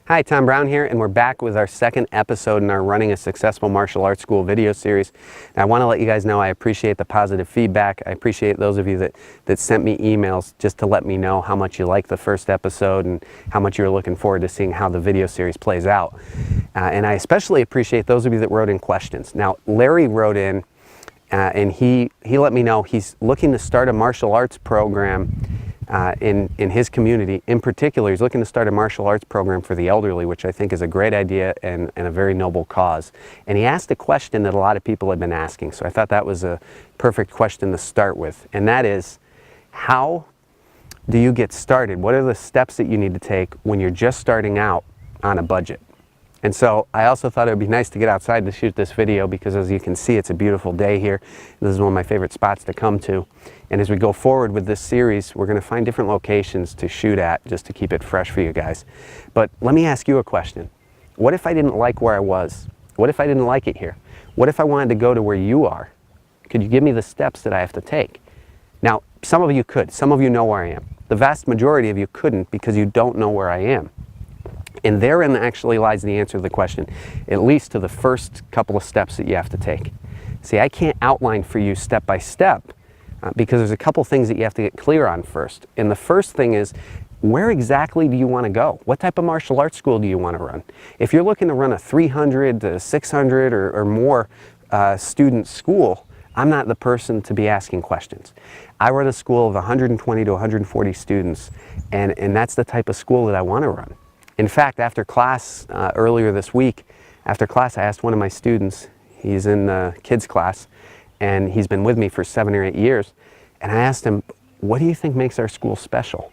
Hi, Tom Brown here, and we're back with our second episode in our Running a Successful Martial Arts School video series. And I want to let you guys know I appreciate the positive feedback. I appreciate those of you that sent me emails just to let me know how much you liked the first episode and how much you're looking forward to seeing how the video series plays out. And I especially appreciate those of you that wrote in questions. Now, Larry wrote in and he let me know he's looking to start a martial arts program in his community. In particular, he's looking to start a martial arts program for the elderly, which I think is a great idea and a very noble cause. And he asked a question that a lot of people have been asking, so I thought that was a perfect question to start with. And that is, how do you get started? What are the steps that you need to take when you're just starting out on a budget? And so I also thought it would be nice to get outside to shoot this video because, as you can see, it's a beautiful day here. This is one of my favorite spots to come to. And as we go forward with this series, we're going to find different locations to shoot at just to keep it fresh for you guys. But let me ask you a question. What if I didn't like where I was? What if I didn't like it here? What if I wanted to go to where you are? Could you give me the steps that I have to take? Now, some of you could. Some of you know where I am. The vast majority of you couldn't because you don't know where I am. And therein actually lies the answer to the question, at least to the first couple of steps that you have to take. See, I can't outline for you step by step because there's a couple things that you have to get clear on first. And the first thing is, where exactly do you want to go? What type of martial arts school do you want to run? If you're looking to run a 300 to 600 or more student school, I'm not the person to be asking questions. I run a school of 120 to 140 students, and that's the type of school that I want to run. In fact, after class earlier this week, after class I asked one of my students, he's in the kids class, and he's been with me for 7 or 8 years, and I asked him, what do you think makes our school special?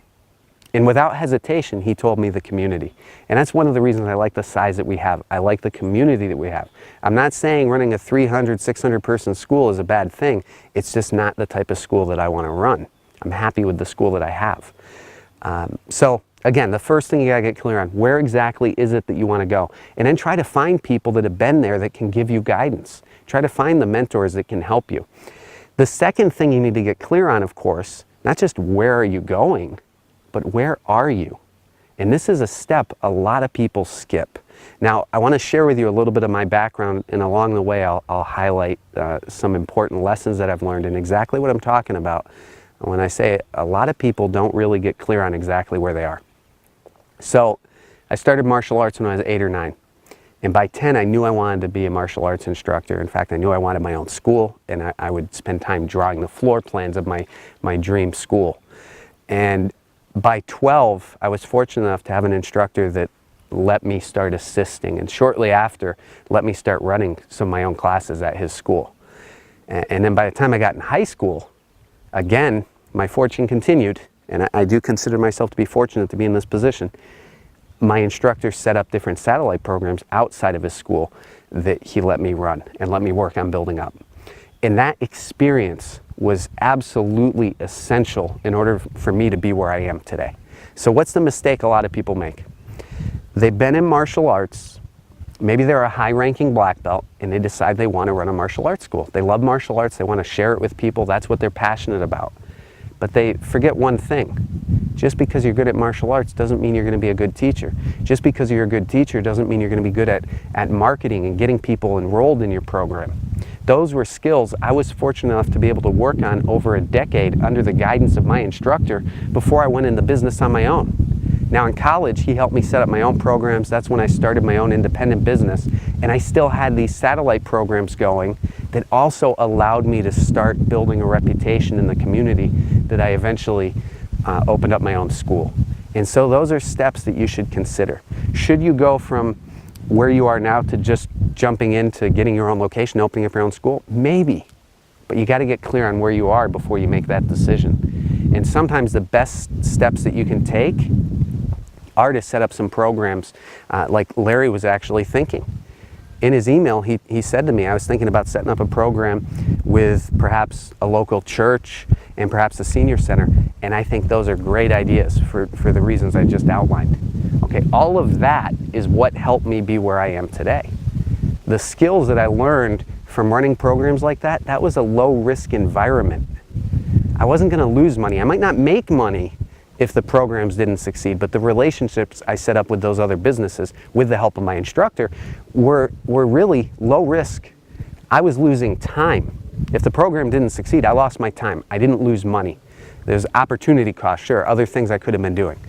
And without hesitation, he told me the community. And that's one of the reasons I like the size that we have. I like the community that we have. I'm not saying running a 300, 600 person school is a bad thing. It's just not the type of school that I want to run. I'm happy with the school that I have. So again, the first thing you gotta get clear on, where exactly is it that you wanna go? And then try to find people that have been there that can give you guidance. Try to find the mentors that can help you. The second thing you need to get clear on, of course, not just where are you going, but where are you? And this is a step a lot of people skip. Now, I wanna share with you a little bit of my background, and along the way I'll highlight some important lessons that I've learned and exactly what I'm talking about when I say a lot of people don't really get clear on exactly where they are. So I started martial arts when I was 8 or 9. And by 10, I knew I wanted to be a martial arts instructor. In fact, I knew I wanted my own school, and I would spend time drawing the floor plans of my dream school. And by 12, I was fortunate enough to have an instructor that let me start assisting, and shortly after, let me start running some of my own classes at his school. And then by the time I got in high school, again, my fortune continued, and I do consider myself to be fortunate to be in this position. My instructor set up different satellite programs outside of his school that he let me run and let me work on building up. And that experience was absolutely essential in order for me to be where I am today. So what's the mistake a lot of people make? They've been in martial arts, maybe they're a high-ranking black belt, and they decide they want to run a martial arts school. They love martial arts, they want to share it with people, that's what they're passionate about. But they forget one thing. Just because you're good at martial arts doesn't mean you're going to be a good teacher. Just because you're a good teacher doesn't mean you're going to be good at marketing and getting people enrolled in your program. Those were skills I was fortunate enough to be able to work on over a decade under the guidance of my instructor before I went into business on my own. Now in college, he helped me set up my own programs. That's when I started my own independent business. And I still had these satellite programs going that also allowed me to start building a reputation in the community that I eventually opened up my own school. And so those are steps that you should consider. Should you go from where you are now to just jumping into getting your own location, opening up your own school? Maybe. But you got to get clear on where you are before you make that decision. And sometimes the best steps that you can take are to set up some programs like Larry was actually thinking. In his email, he said to me, I was thinking about setting up a program with perhaps a local church and perhaps a senior center, and I think those are great ideas for the reasons I just outlined. Okay, all of that is what helped me be where I am today. The skills that I learned from running programs like that, that was a low-risk environment. I wasn't going to lose money. I might not make money if the programs didn't succeed. But the relationships I set up with those other businesses, with the help of my instructor, were really low risk. I was losing time. If the program didn't succeed, I lost my time. I didn't lose money. There's opportunity cost, sure, other things I could have been doing.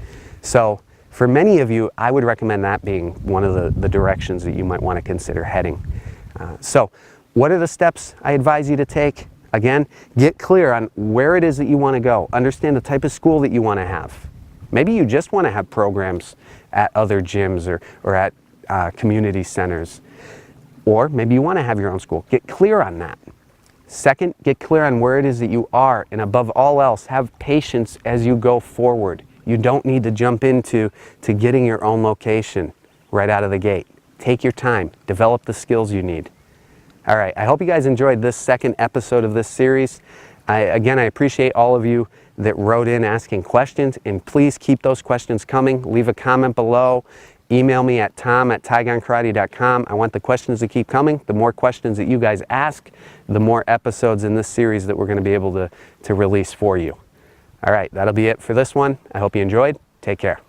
So for many of you, I would recommend that being one of the directions that you might want to consider heading. So what are the steps I advise you to take? Again, get clear on where it is that you want to go. Understand the type of school that you want to have. Maybe you just want to have programs at other gyms or at community centers. Or maybe you want to have your own school. Get clear on that. Second, get clear on where it is that you are. And above all else, have patience as you go forward. You don't need to jump into getting your own location right out of the gate. Take your time. Develop the skills you need. All right, I hope you guys enjoyed this second episode of this series. Again, I appreciate all of you that wrote in asking questions, and please keep those questions coming. Leave a comment below. Email me at tom@tigonkarate.com. I want the questions to keep coming. The more questions that you guys ask, the more episodes in this series that we're going to be able to release for you. All right, that'll be it for this one. I hope you enjoyed. Take care.